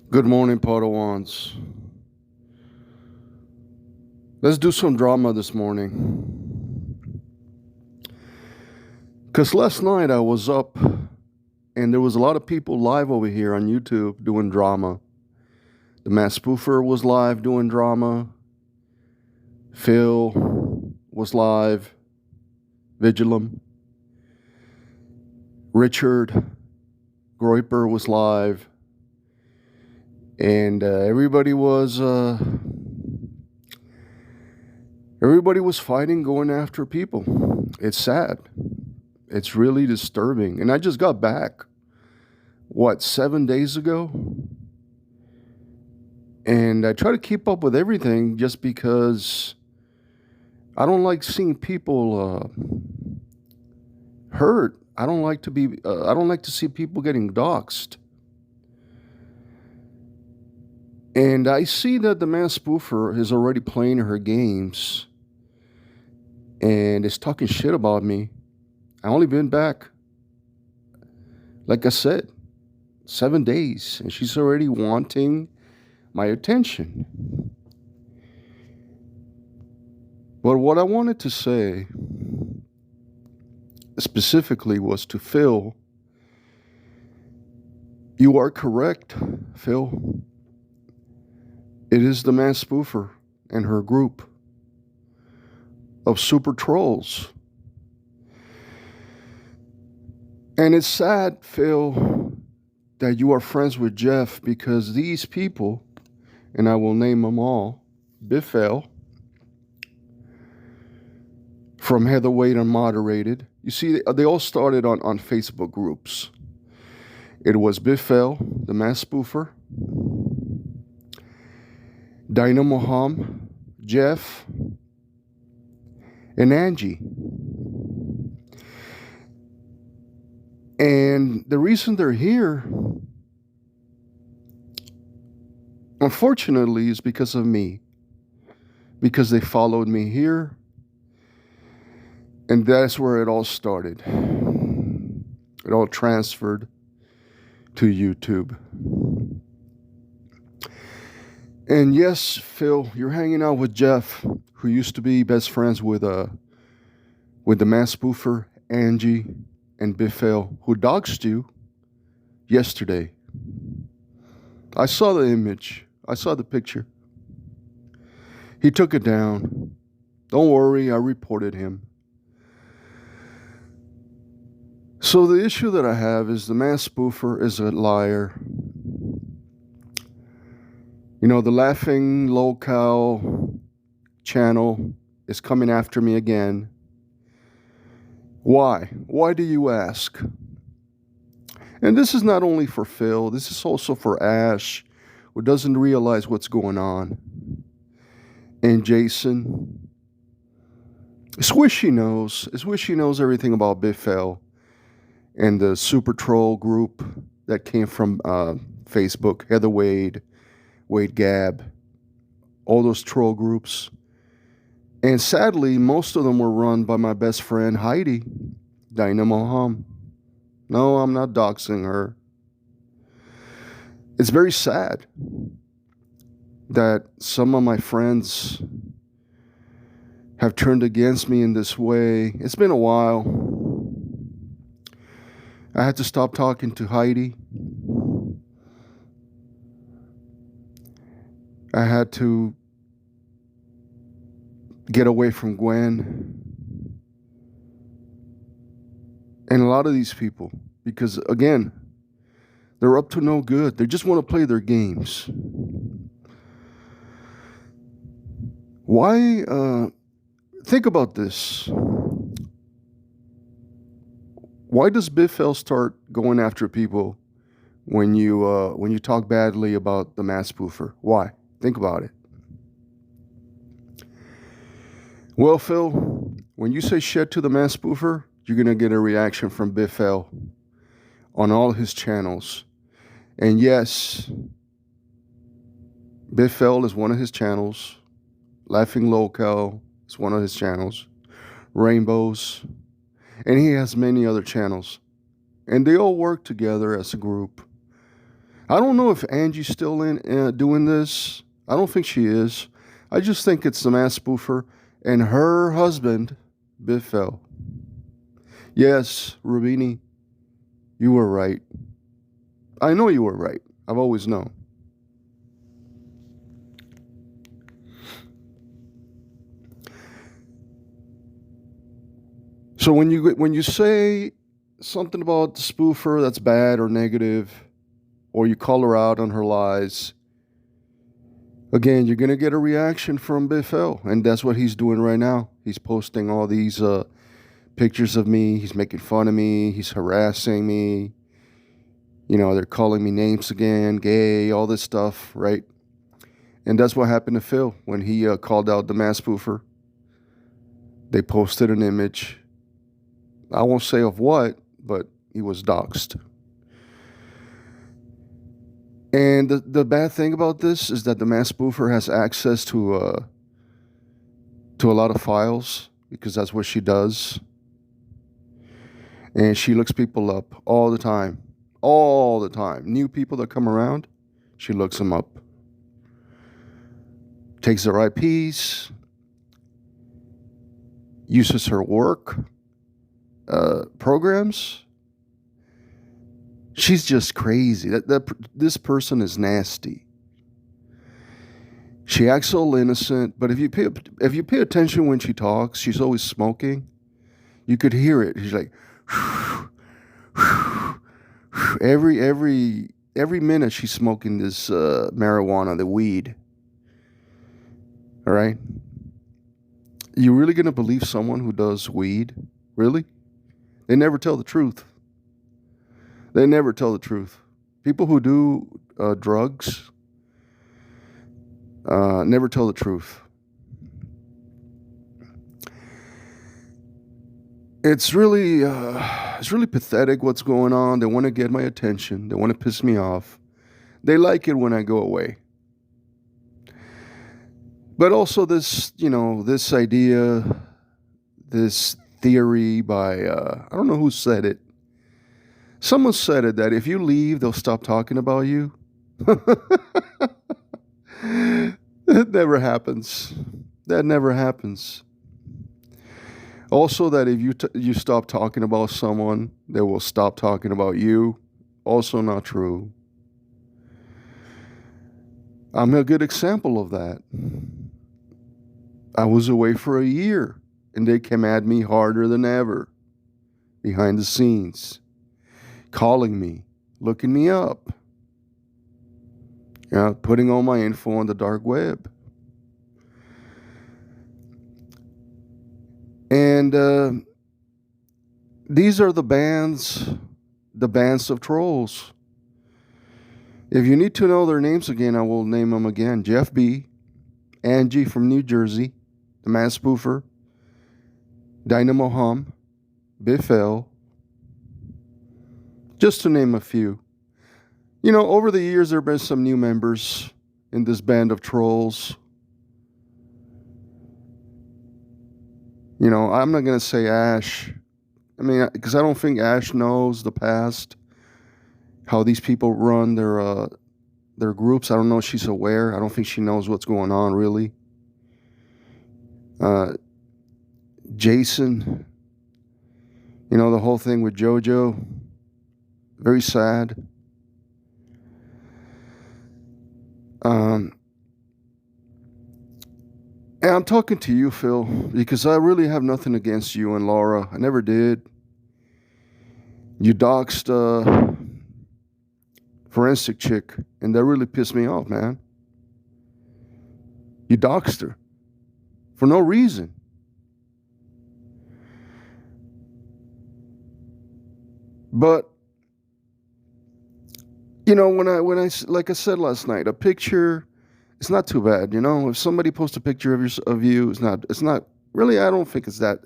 Good morning, Padawans. Let's do some drama this morning. Because last night I was up and there was a lot of people live over here on YouTube doing drama. The Mass Spoofer was live doing drama. Phil was live. Vigilum. Richard Groiper was live. And everybody was fighting, going after people. It's sad. It's really disturbing. And I just got back, 7 days ago? And I try to keep up with everything just because I don't like seeing people hurt. I don't like to see people getting doxxed. And I see that the man spoofer is already playing her games and is talking shit about me. I only been back, like I said, 7 days, and she's already wanting my attention. But what I wanted to say specifically was to Phil. You are correct, Phil. It is the man spoofer and her group of super trolls. And it's sad, Phil, that you are friends with Jeff because these people, and I will name them all, Biff from Heatherweight Unmoderated. You see, they all started on Facebook groups. It was Biff, the man spoofer, Dynamo Hum, Jeff, and Angie. And the reason they're here, unfortunately, is because of me. Because they followed me here. And that's where it all started. It all transferred to YouTube. And yes, Phil, you're hanging out with Jeff, who used to be best friends with the man spoofer, Angie, and Biff, who doxed you yesterday. I saw the image. I saw the picture. He took it down. Don't worry, I reported him. So the issue that I have is the man spoofer is a liar. You know, the Laughing Locale channel is coming after me again. Why? Why do you ask? And this is not only for Phil, this is also for Ash, who doesn't realize what's going on. And Jason. It's wish he knows. It's wish he knows everything about Biff and the super troll group that came from Facebook, Heather Wade Gab, all those troll groups. And sadly, most of them were run by my best friend Heidi, Dynamo Hum. No, I'm not doxing her. It's very sad that some of my friends have turned against me in this way. It's been a while. I had to stop talking to Heidi. I had to get away from Gwen and a lot of these people because, again, they're up to no good. They just want to play their games. Why? Think about this. Why does Biff start going after people when you talk badly about the mass spoofer? Why? Think about it. Well, Phil, when you say shit to the mass spoofer, you're gonna get a reaction from Biff on all his channels. And yes, Biff is one of his channels. Laughing Locale is one of his channels. Rainbows. And he has many other channels. And they all work together as a group. I don't know if Angie's still in doing this. I don't think she is. I just think it's the mass spoofer and her husband, Biff. Yes, Rubini, you were right. I know you were right. I've always known. So when you say something about the spoofer that's bad or negative, or you call her out on her lies, again, you're gonna get a reaction from Biff, and that's what he's doing right now. He's posting all these pictures of me. He's making fun of me. He's harassing me. They're calling me names again, gay, all this stuff, right? And that's what happened to Phil when he called out the mass spoofer. They posted an image. I won't say of what, but he was doxxed. And the bad thing about this is that the mass spoofer has access to a lot of files because that's what she does. And she looks people up all the time. All the time. New people that come around, she looks them up. Takes their IPs, uses her work programs. She's just crazy. This person is nasty. She acts so innocent, but if you pay attention when she talks, she's always smoking. You could hear it. She's like every minute she's smoking this marijuana, the weed. All right? You really gonna believe someone who does weed? Really? They never tell the truth. They never tell the truth. People who do drugs never tell the truth. It's really pathetic what's going on. They want to get my attention. They want to piss me off. They like it when I go away. But also this idea, this theory by, I don't know who said it. Someone said it that if you leave, they'll stop talking about you. That never happens. That never happens. Also, that if you stop talking about someone, they will stop talking about you. Also not true. I'm a good example of that. I was away for a year, and they came at me harder than ever, behind the scenes, calling me, looking me up, putting all my info on the dark web. And these are the bands of trolls. If you need to know their names again, I will name them again. Jeff B., Angie from New Jersey, the mass spoofer, Dynamo Hum, Biff L., just to name a few. Over the years, there have been some new members in this band of trolls. I'm not going to say Ash. Because I don't think Ash knows the past, how these people run their groups. I don't know if she's aware. I don't think she knows what's going on, really. Jason, the whole thing with JoJo, very sad. And I'm talking to you, Phil, because I really have nothing against you and Laura. I never did. You doxed forensic chick, and that really pissed me off, man. You doxed her for no reason. But when I like I said last night, a picture, it's not too bad. If somebody posts a picture of you, it's not really. I don't think it's that.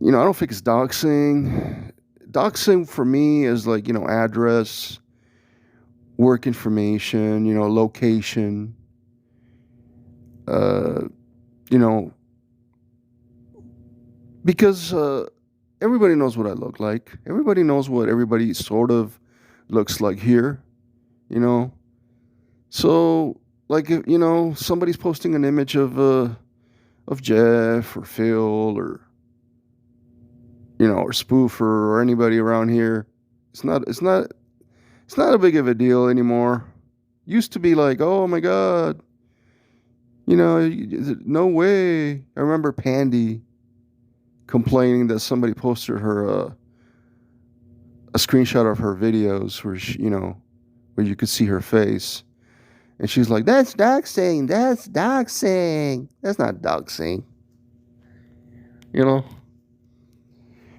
I don't think it's doxing. Doxing for me is like address, work information, location. Because everybody knows what I look like. Everybody knows what everybody sort of looks like here. you know. So, like, somebody's posting an image of Jeff or Phil or or Spoofer or anybody around here. It's not a big of a deal anymore. Used to be like, oh my God, no way. I remember Pandy complaining that somebody posted her a screenshot of her videos where you could see her face. And she's like, that's doxing. That's doxing. That's not doxing.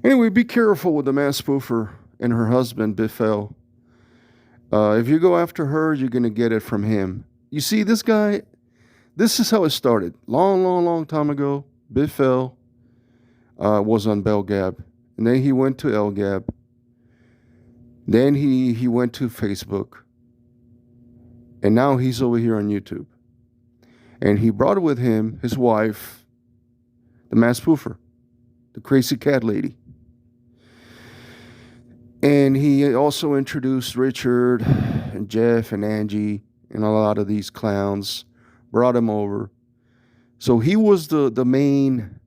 Anyway, be careful with the mass spoofer and her husband, Biff. If you go after her, you're going to get it from him. You see, this guy, this is how it started. Long, long, long time ago, Biff was on Belgab. And then he went to Elgab. Then he went to Facebook. And now he's over here on YouTube. And he brought with him his wife, the mass spoofer, the crazy cat lady. And he also introduced Richard and Jeff and Angie and a lot of these clowns, brought him over. So he was the main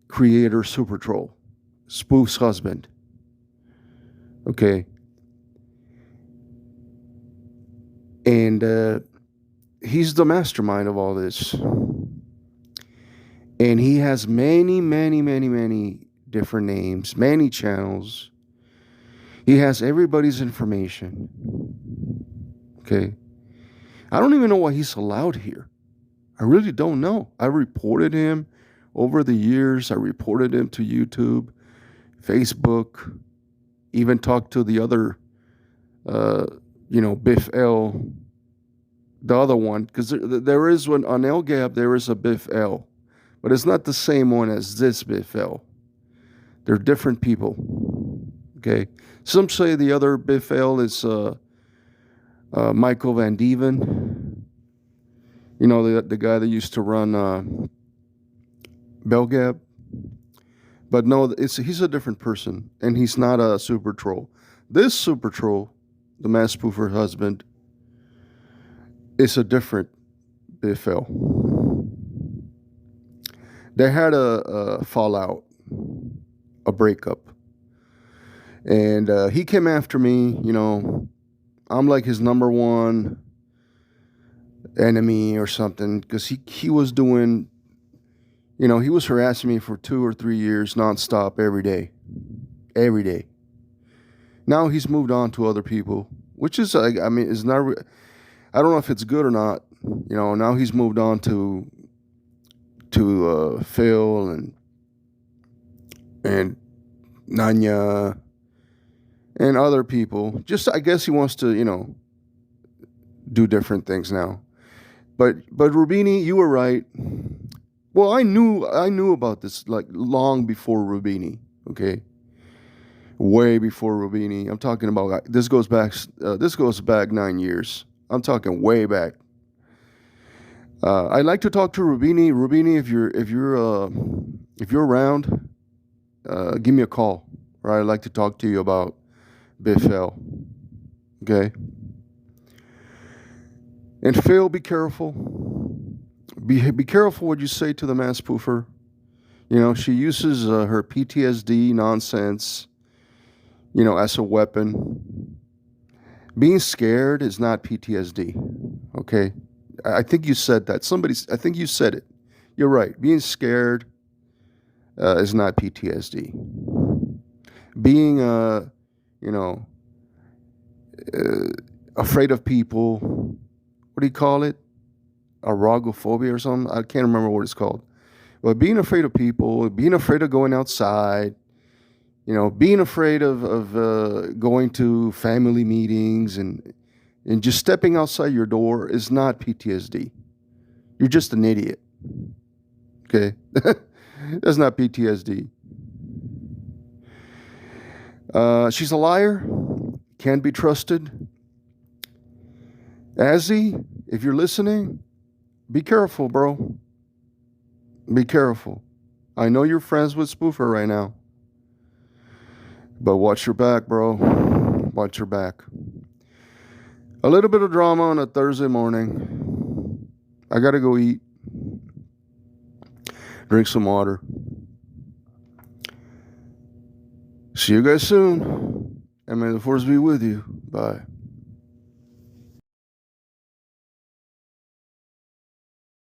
creator, Super Troll, Spoof's husband. Okay. And he's the mastermind of all this. And he has many, many, many, many different names, many channels. He has everybody's information. Okay. I don't even know why he's allowed here. I really don't know. I reported him over the years. I reported him to YouTube, Facebook, even talked to the other, Biff L, the other one, because there is one on LGAB, there is a Biff L, but it's not the same one as this Biff L. They're different people. Okay. Some say the other Biff L is Michael Van Dieven. The guy that used to run Belgab. But no, he's a different person, and he's not a super troll. This super troll, the mass spoofer husband, is a different Biff L. They had a fallout, a breakup. And he came after me, I'm like his number one enemy or something, because he was doing, he was harassing me for 2 or 3 years nonstop every day. Every day. Now he's moved on to other people, which is, is not, I don't know if it's good or not. Now he's moved on to Phil and Nanya and other people. Just, I guess he wants to, do different things now. But Rubini, you were right. Well, I knew about this like long before Rubini. Okay, way before Rubini. I'm talking about this goes back 9 years. I'm talking way back. I'd like to talk to Rubini. Rubini, if you're around, give me a call. Or I'd like to talk to you about Biff L. Okay. And Phil, be careful. Be careful what you say to the mass spoofer. She uses her PTSD nonsense, as a weapon. Being scared is not PTSD. Okay. I think you said that. I think you said it. You're right. Being scared is not PTSD. Being, afraid of people, what do you call it? Agoraphobia or something? I can't remember what it's called. But being afraid of people, being afraid of going outside, being afraid of going to family meetings and just stepping outside your door is not PTSD. You're just an idiot. Okay? That's not PTSD. She's a liar. Can't be trusted. Azzy, if you're listening, be careful, bro. Be careful. I know you're friends with Spoofer right now. But watch your back, bro. Watch your back. A little bit of drama on a Thursday morning. I got to go eat. Drink some water. See you guys soon. And may the force be with you. Bye.